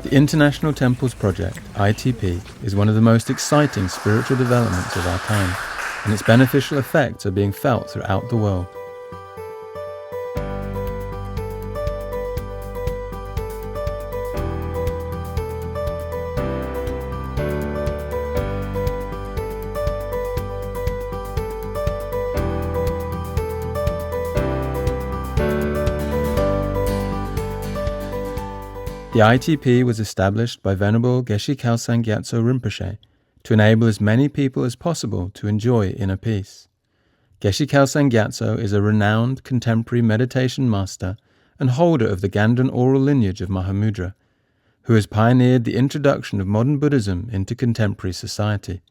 The International Temples Project, ITP, is one of the most exciting spiritual developments of our time, and its beneficial effects are being felt throughout the world. The ITP was established by Venerable Geshe Kelsang Gyatso Rinpoche to enable as many people as possible to enjoy inner peace. Geshe Kelsang Gyatso is a renowned contemporary meditation master and holder of the Ganden oral lineage of Mahamudra, who has pioneered the introduction of modern Buddhism into contemporary society.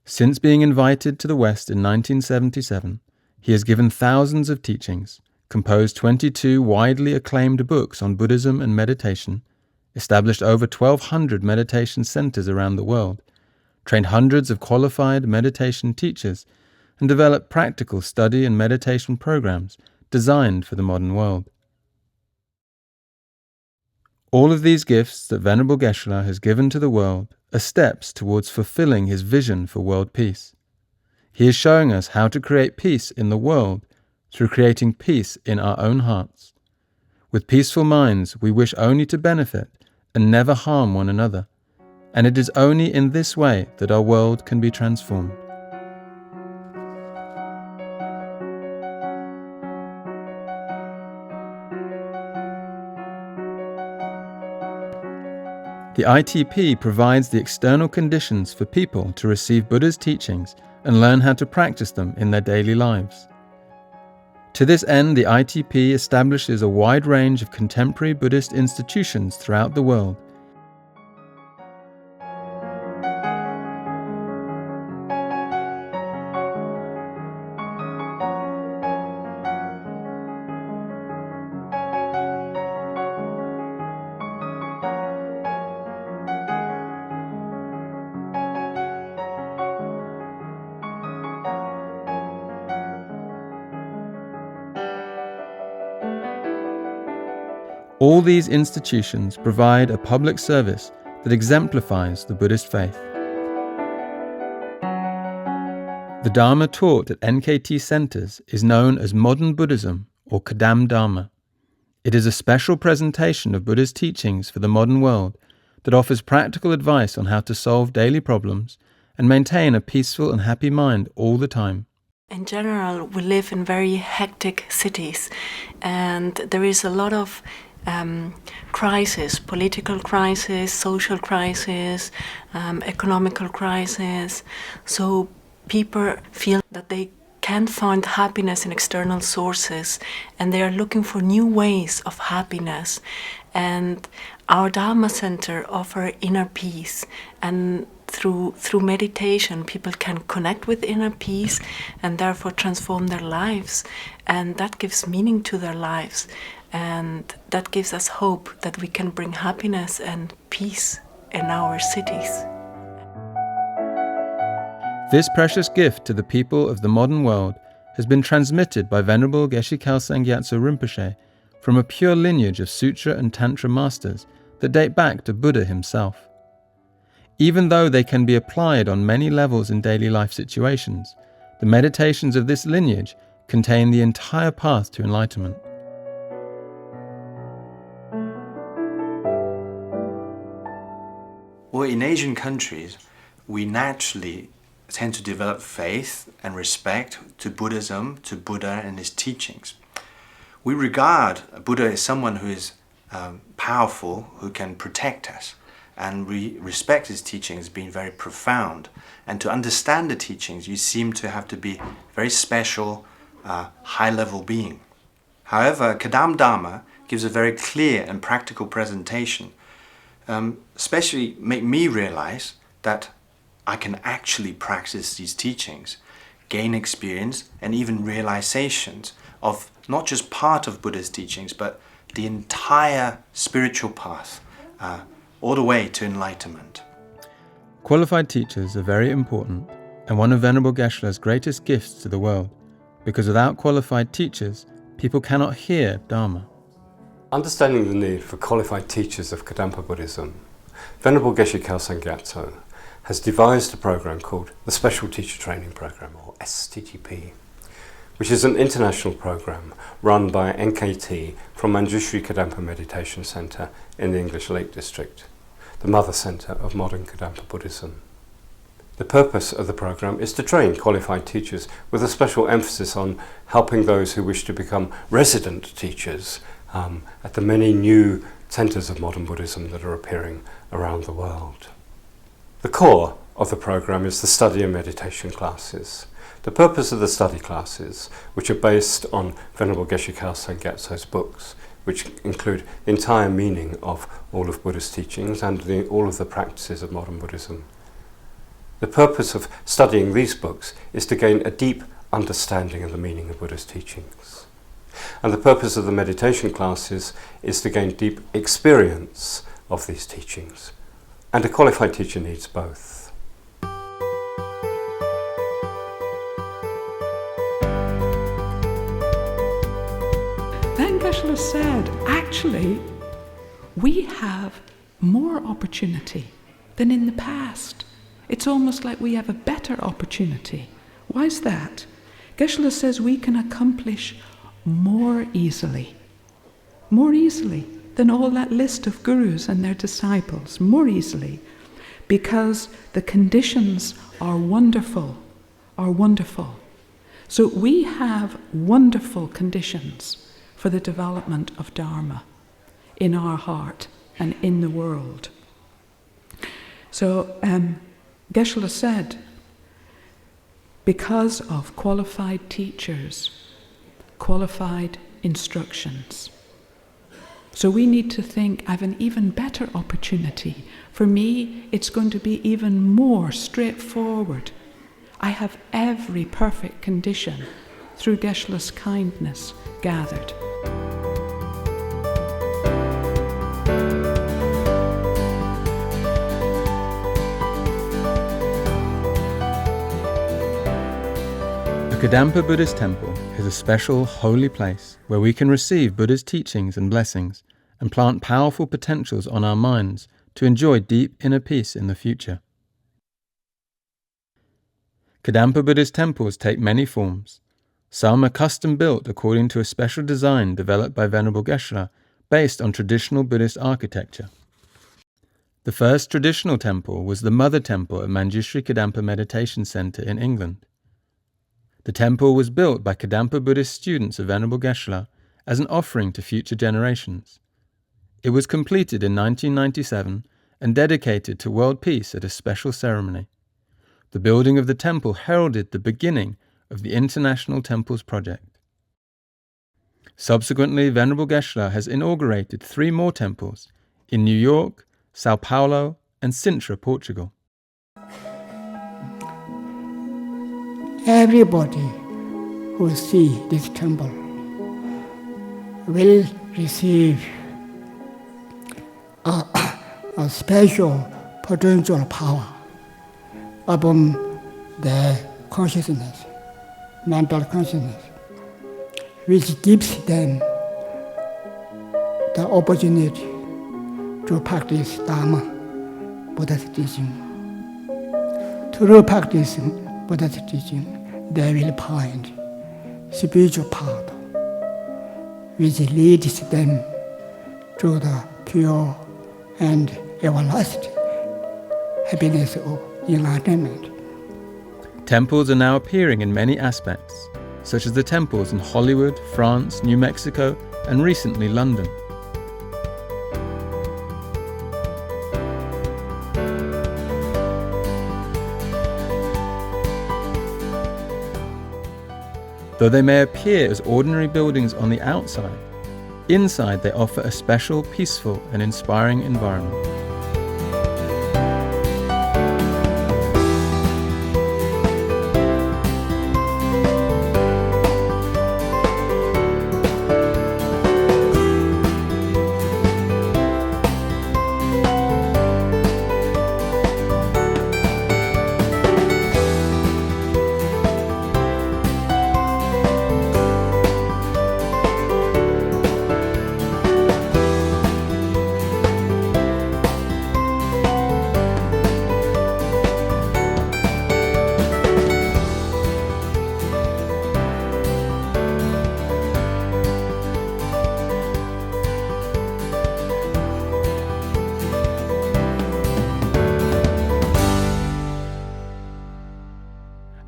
Since being invited to the West in 1977, he has given thousands of teachings, composed 22 widely acclaimed books on Buddhism and meditation, established over 1,200 meditation centers around the world, trained hundreds of qualified meditation teachers, and developed practical study and meditation programs designed for the modern world. All of these gifts that Venerable Geshe has given to the world are steps towards fulfilling his vision for world peace. He is showing us how to create peace in the world through creating peace in our own hearts. With peaceful minds, we wish only to benefit and never harm one another, and it is only in this way that our world can be transformed. The ITP provides the external conditions for people to receive Buddha's teachings and learn how to practice them in their daily lives. To this end, the ITP establishes a wide range of contemporary Buddhist institutions throughout the world. All these institutions provide a public service that exemplifies the Buddhist faith. The Dharma taught at NKT centers is known as Modern Buddhism or Kadampa. It is a special presentation of Buddha's teachings for the modern world that offers practical advice on how to solve daily problems and maintain a peaceful and happy mind all the time. In general, we live in very hectic cities, and there is a lot of crisis, political crisis, social crisis, economical crisis. So people feel that they can't find happiness in external sources, and they are looking for new ways of happiness. And our Dharma Center offers inner peace, and through meditation people can connect with inner peace and therefore transform their lives, and that gives meaning to their lives. And that gives us hope that we can bring happiness and peace in our cities. This precious gift to the people of the modern world has been transmitted by Venerable Geshe Kelsang Gyatso Rinpoche from a pure lineage of Sutra and Tantra masters that date back to Buddha himself. Even though they can be applied on many levels in daily life situations, the meditations of this lineage contain the entire path to enlightenment. Well, in Asian countries, we naturally tend to develop faith and respect to Buddhism, to Buddha and his teachings. We regard Buddha as someone who is powerful, who can protect us, and we respect his teachings as being very profound. And to understand the teachings, you seem to have to be very special, high-level being. However, Kadampa gives a very clear and practical presentation, especially make me realize that I can actually practice these teachings, gain experience and even realizations of not just part of Buddha's teachings, but the entire spiritual path, all the way to enlightenment. Qualified teachers are very important and one of Venerable Geshe's greatest gifts to the world, because without qualified teachers, people cannot hear Dharma. Understanding the need for qualified teachers of Kadampa Buddhism, Venerable Geshe Kelsang Gyatso has devised a program called the Special Teacher Training Program, or STTP, which is an international program run by NKT from Manjushri Kadampa Meditation Center in the English Lake District, the mother center of modern Kadampa Buddhism. The purpose of the program is to train qualified teachers with a special emphasis on helping those who wish to become resident teachers at the many new centers of modern Buddhism that are appearing around the world. The core of the program is the study and meditation classes. The purpose of the study classes, which are based on Venerable Geshe Kelsang Gyatso's books, which include the entire meaning of all of Buddha's teachings and all of the practices of modern Buddhism. The purpose of studying these books is to gain a deep understanding of the meaning of Buddha's teachings. And the purpose of the meditation classes is to gain deep experience of these teachings. And a qualified teacher needs both. Then Geshe said, actually, we have more opportunity than in the past. It's almost like we have a better opportunity. Why is that? Geshe says we can accomplish more easily than all that list of gurus and their disciples, more easily, because the conditions are wonderful. So we have wonderful conditions for the development of Dharma in our heart and in the world. So Geshe said, because of qualified teachers, qualified instructions. So we need to think, I have an even better opportunity. For me, it's going to be even more straightforward. I have every perfect condition through Geshe's kindness gathered. The Kadampa Buddhist Temple is a special holy place where we can receive Buddha's teachings and blessings and plant powerful potentials on our minds to enjoy deep inner peace in the future. Kadampa Buddhist temples take many forms. Some are custom built according to a special design developed by Venerable Geshe based on traditional Buddhist architecture. The first traditional temple was the Mother Temple at Manjushri Kadampa Meditation Center in England. The temple was built by Kadampa Buddhist students of Venerable Geshe as an offering to future generations. It was completed in 1997 and dedicated to world peace at a special ceremony. The building of the temple heralded the beginning of the International Temples Project. Subsequently, Venerable Geshe has inaugurated 3 more temples in New York, Sao Paulo, and Sintra, Portugal. Everybody who see this temple will receive a special potential power upon their consciousness, mental consciousness, which gives them the opportunity to practice Dharma, Buddha's teaching. Through practicing Buddha's teaching, they will find spiritual path, which leads them to the pure and everlasting happiness of enlightenment. Temples are now appearing in many aspects, such as the temples in Hollywood, France, New Mexico, and recently London. Though they may appear as ordinary buildings on the outside, inside they offer a special, peaceful, and inspiring environment.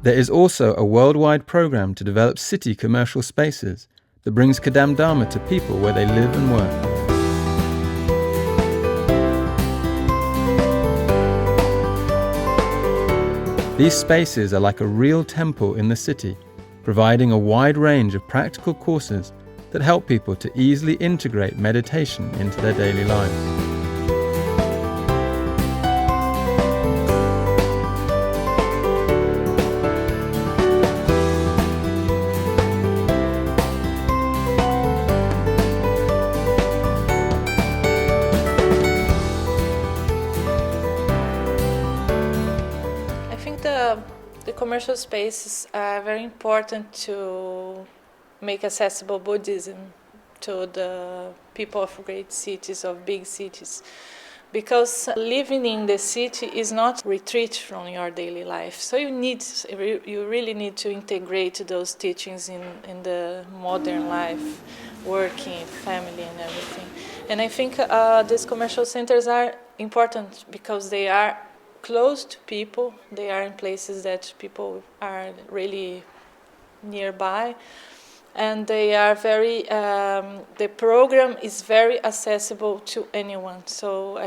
There is also a worldwide program to develop city commercial spaces that brings Kadampa to people where they live and work. These spaces are like a real temple in the city, providing a wide range of practical courses that help people to easily integrate meditation into their daily lives. The commercial spaces are very important to make accessible Buddhism to the people of great cities, of big cities. Because living in the city is not retreat from your daily life. So you really need to integrate those teachings in the modern life, working, family and everything. And I think these commercial centers are important because they are close to people. They are in places that people are really nearby, and they are very. The program is very accessible to anyone. So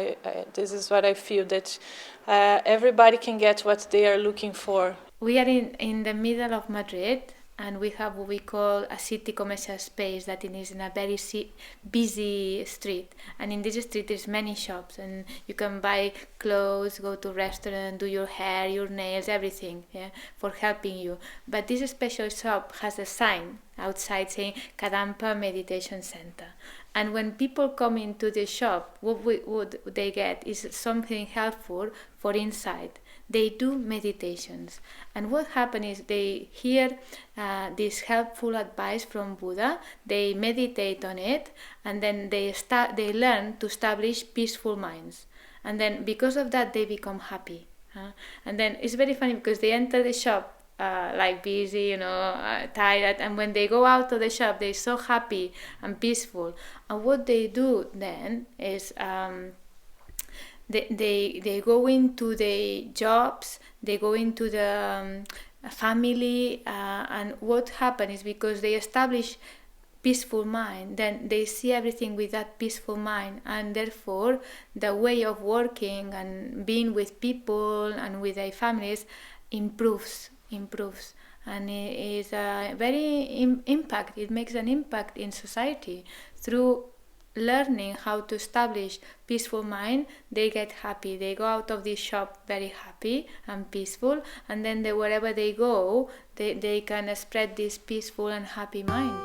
this is what I feel, that everybody can get what they are looking for. We are in the middle of Madrid, and we have what we call a city commercial space that is in a very busy street. And in this street there's many shops, and you can buy clothes, go to restaurant, do your hair, your nails, everything, yeah, for helping you. But this special shop has a sign outside saying Kadampa Meditation Center. And when people come into the shop, what they get is something helpful for inside. They do meditations, and what happens is they hear this helpful advice from Buddha, they meditate on it, and then they learn to establish peaceful minds, and then because of that they become happy. And then it's very funny because they enter the shop like busy, tired, and when they go out of the shop they're so happy and peaceful. And what they do then is They go into the jobs, they go into the family, and what happens is because they establish peaceful mind, then they see everything with that peaceful mind, and therefore the way of working and being with people and with their families improves, and it is a very impact. It makes an impact in society through learning how to establish peaceful mind. They get happy, they go out of this shop very happy and peaceful, and then wherever they go they can spread this peaceful and happy mind.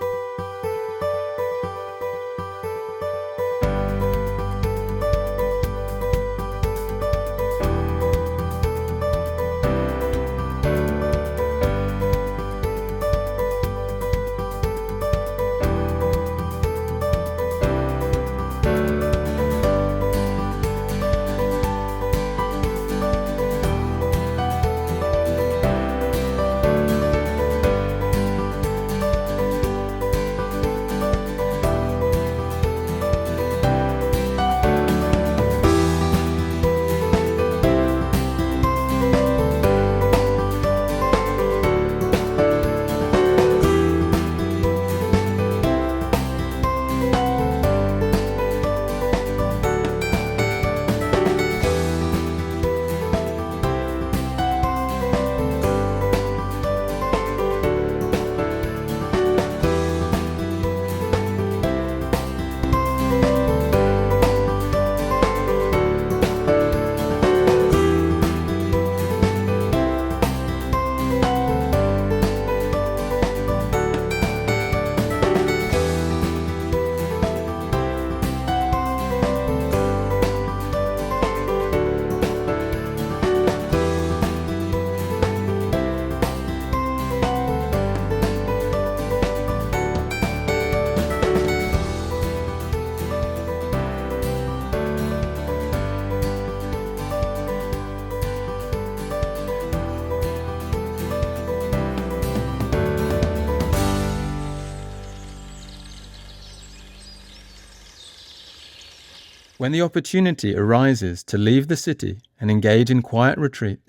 When the opportunity arises to leave the city and engage in quiet retreat,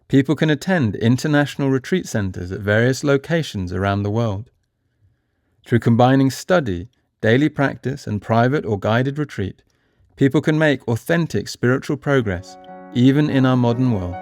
People can attend international retreat centres at various locations around the world. Through combining study, daily practice and private or guided retreat, people can make authentic spiritual progress even in our modern world.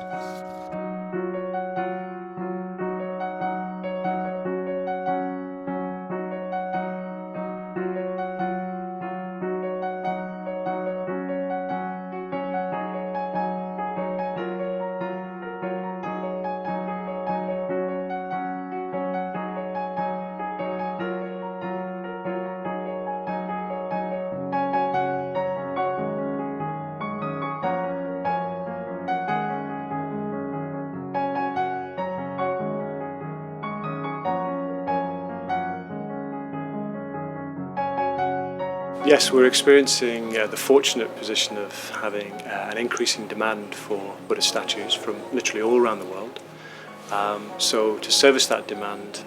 Yes, we're experiencing the fortunate position of having an increasing demand for Buddha statues from literally all around the world. So to service that demand,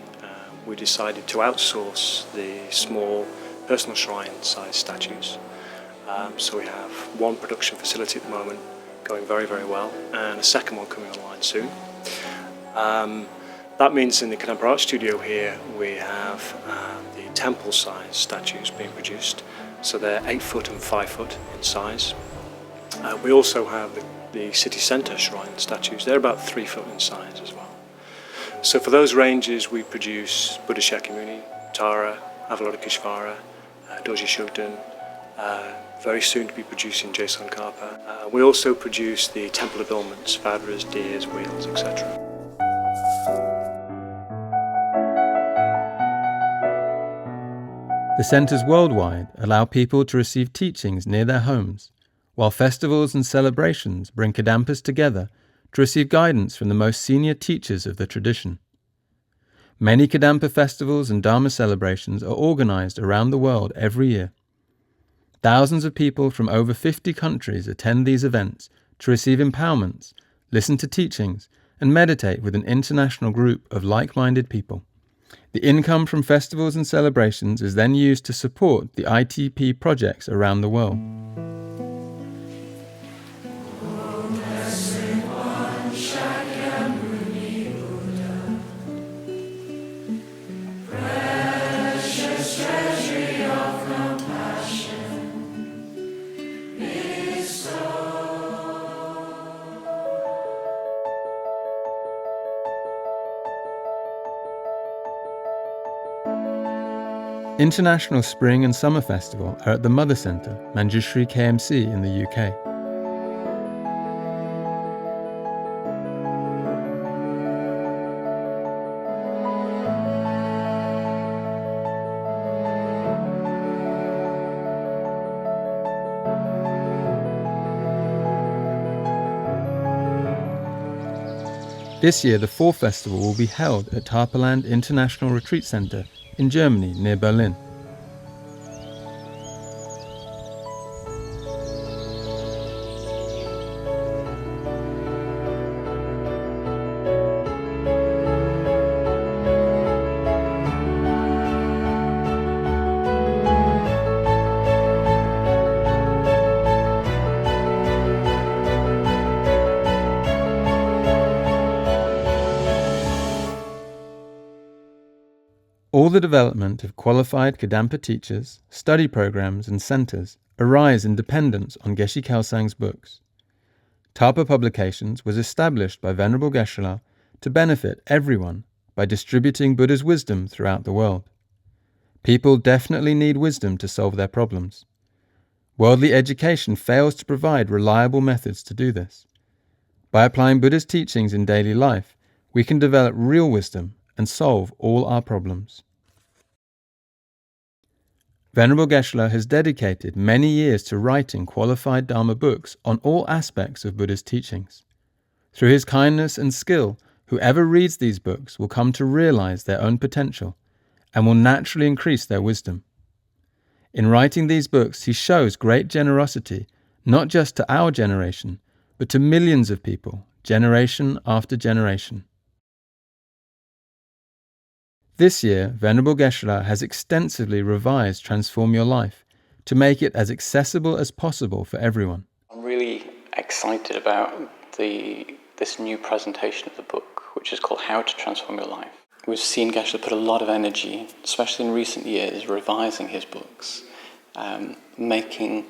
we decided to outsource the small personal shrine-sized statues. So we have one production facility at the moment going very, very well, and a second one coming online soon. That means in the Kadampa Art Studio here we have the temple-sized statues being produced. So they're 8 foot and 5 foot in size. We also have the city centre shrine statues. They're about 3 foot in size as well. So for those ranges we produce Buddha Shakyamuni, Tara, Avalokiteshvara, Doji Shugden, very soon to be producing Jason-Karpa. We also produce the temple habiliments, Vadras, deers, wheels, etc. The centres worldwide allow people to receive teachings near their homes, while festivals and celebrations bring Kadampas together to receive guidance from the most senior teachers of the tradition. Many Kadampa festivals and Dharma celebrations are organised around the world every year. Thousands of people from over 50 countries attend these events to receive empowerments, listen to teachings, and meditate with an international group of like-minded people. The income from festivals and celebrations is then used to support the ITP projects around the world. International Spring and Summer Festival are at the Mother Centre, Manjushri KMC in the UK. This year the fall festival will be held at Tarpaland International Retreat Centre in Germany near Berlin. All the development of qualified Kadampa teachers, study programs and centres arise in dependence on Geshe Kelsang's books. Tarpa Publications was established by Venerable Geshe-la to benefit everyone by distributing Buddha's wisdom throughout the world. People definitely need wisdom to solve their problems. Worldly education fails to provide reliable methods to do this. By applying Buddha's teachings in daily life, we can develop real wisdom and solve all our problems. Venerable Geshe-la has dedicated many years to writing qualified Dharma books on all aspects of Buddha's teachings. Through his kindness and skill, whoever reads these books will come to realize their own potential and will naturally increase their wisdom. In writing these books, he shows great generosity, not just to our generation, but to millions of people, generation after generation. This year, Venerable Geshe-la has extensively revised Transform Your Life to make it as accessible as possible for everyone. I'm really excited about the this new presentation of the book, which is called How to Transform Your Life. We've seen Geshe put a lot of energy, especially in recent years, revising his books, making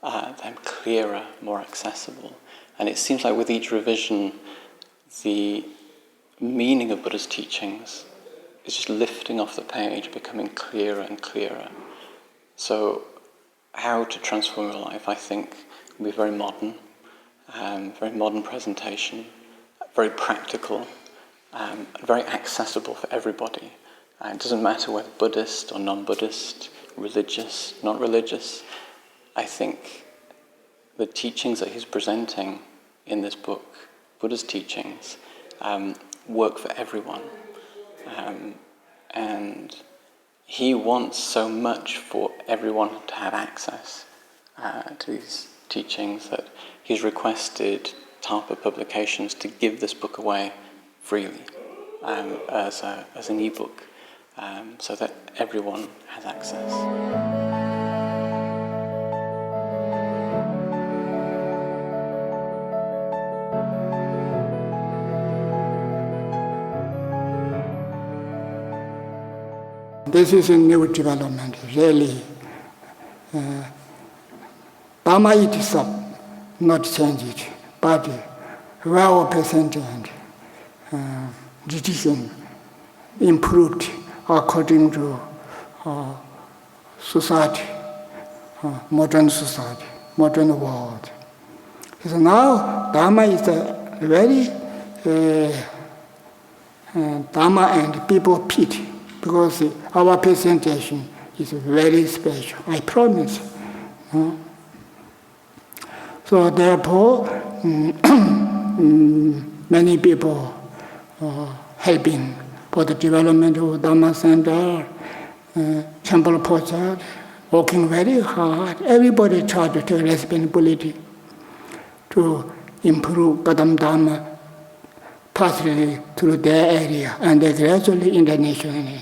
them clearer, more accessible. And it seems like with each revision, the meaning of Buddha's teachings is just lifting off the page, becoming clearer and clearer. So, How to Transform Your Life, I think, will be very modern presentation, very practical, very accessible for everybody. It doesn't matter whether Buddhist or non-Buddhist, religious, not religious. I think the teachings that he's presenting in this book, Buddha's teachings, work for everyone. And he wants so much for everyone to have access to these teachings that he's requested Tarpa Publications to give this book away freely as an e-book, so that everyone has access. This is a new development, really. Dharma itself not changed, but well-presented tradition improved according to society, modern society, modern world. So now Dharma is a very Dharma and people pity, because our presentation is very special, I promise. So therefore, many people helping for the development of Dhamma Center, temple project, working very hard. Everybody tried to take responsibility to improve Kadampa partly through their area and gradually internationally.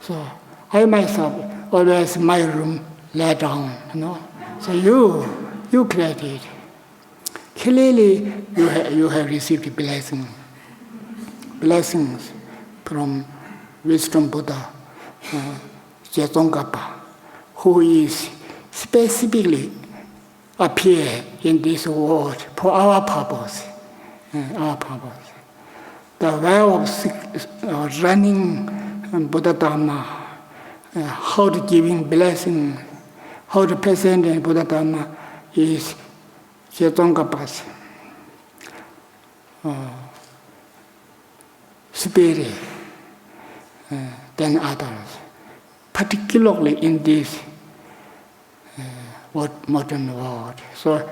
So I myself always my room let down, So you created. Clearly you have received blessings from wisdom Buddha, Kadampa, who is specifically appear in this world for our purpose. The way of running Buddha Dharma, how to giving blessing, how to present Buddha Dharma is Kadampa's spirit than others, particularly in this modern world. So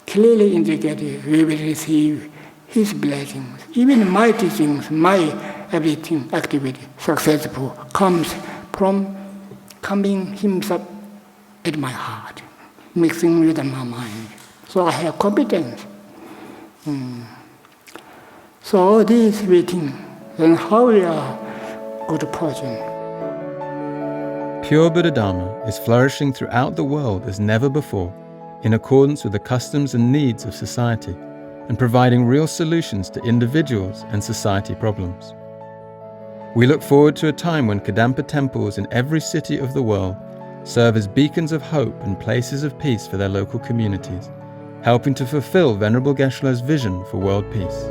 clearly indicated we will receive his blessings. Even my teachings, my everything, activity, successful, comes from coming himself at my heart, mixing with my mind. So I have competence. So all this waiting, and how we are good project. Pure Buddha Dharma is flourishing throughout the world as never before, in accordance with the customs and needs of society, and providing real solutions to individuals and society problems. We look forward to a time when Kadampa temples in every city of the world serve as beacons of hope and places of peace for their local communities, helping to fulfill Venerable Geshe-la's vision for world peace.